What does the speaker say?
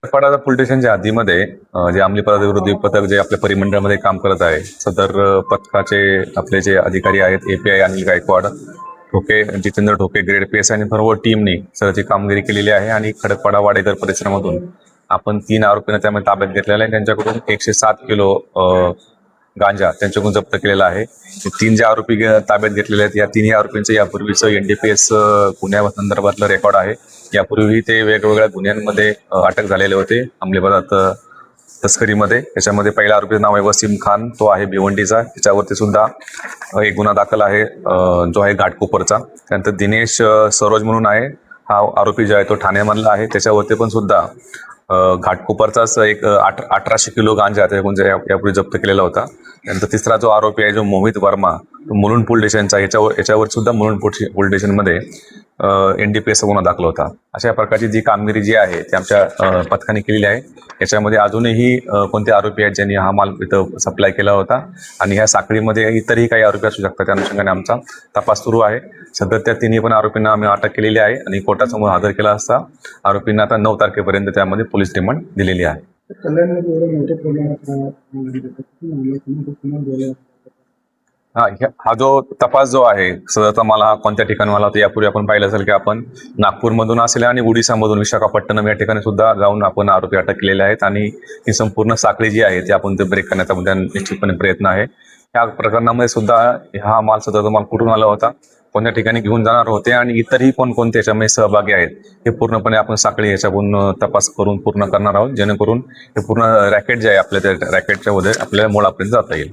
Khadakpada police स्टेशनच्या हद्दीमध्ये जे अंमली पदार्थविरोधी पथक जे आपल्या परिमंडळामध्ये काम करत आहे, सदर पथकाचे आपले जे अधिकारी आहेत API अनिल गायकवाड, ठोके जितेंद्र ठोके ग्रेड PS आणि सर्व टीमने सगळी कामगिरी केलेली आहे आणि खडकपाडा वाडेकर परिसरामधून आपण 3 आरोपींना त्यामध्ये ताब्यात घेतलेला आहे. त्यांच्याकडून 107 किलो गांजा त्यांच्याकडून जप्त केलेला आहे. 3 जे आरोपी ताब्यात घेतलेले आहेत, या तिन्ही आरोपींचं यापूर्वीचं NDPS गुन्ह्यासंदर्भातलं रेकॉर्ड आहे. यापूर्वी ते वेगवेगळ्या गुन्ह्यांमध्ये अटक झालेले होते अंमली पदार्थ तस्करीमध्ये. त्याच्यामध्ये पहिला आरोपीचं नाव आहे वसीम खान, तो आहे भिवंडीचा. त्याच्यावरती सुद्धा एक गुन्हा दाखल आहे जो आहे घाटकोपरचा. त्यानंतर दिनेश सरोज म्हणून आहे, हा आरोपी जो आहे तो ठाण्यामधला आहे. त्याच्यावरती पण सुद्धा घाटकोपरचाच एक 1800 किलो गांजा म्हणजे यापूर्वी जप्त केलेला होता. त्यानंतर तिसरा जो आरोपी आहे जो मोहित वर्मा, तो मुलुंड पोलीस स्टेशनचा, याच्यावर सुद्धा मुलुंड पोलीस स्टेशनमध्ये NDPS गुन्हा दाखल होता. अशा प्रकारची जी कामगिरी जी आहे ती आमच्या पथकाने केलेली आहे. याच्यामध्ये अजूनही कोणते आरोपी आहेत ज्यांनी हा माल इथं सप्लाय केला होता आणि ह्या साखळीमध्ये इतरही काही आरोपी असू शकतात. त्या अनुषंगाने आमचा तपास सुरू आहे. सध्या त्या तिन्ही पण आरोपींना आम्ही अटक केलेली आहे आणि कोर्टासमोर हजर केला असता आरोपींना आता 9 तारखेपर्यंत त्यामध्ये पोलीस रिमांड दिलेली आहे. हा जो तपास जो आहे सदरचा मला कोणत्या ठिकाणी मला होता यापूर्वी आपण पाहिलं असेल की आपण नागपूरमधून असेल आणि उडीसामधून विशाखापट्टणम या ठिकाणी सुद्धा जाऊन आपण आरोपी अटक केलेले आहेत आणि ही संपूर्ण साखळी जी आहे ती आपण ते ब्रेक करण्याचा निश्चितपणे प्रयत्न आहे. या प्रकरणामध्ये सुद्धा हा माल सदरचा माल कुठून आला होता, कोणत्या ठिकाणी घेऊन जाणार होते आणि इतरही कोणकोणते याच्यामध्ये सहभागी आहेत हे पूर्णपणे आपण साखळी याच्याकडून तपास करून पूर्ण करणार आहोत, जेणेकरून हे पूर्ण रॅकेट जे आहे आपल्या त्या रॅकेटच्या मध्ये आपल्याला मुळापर्यंत जाता येईल.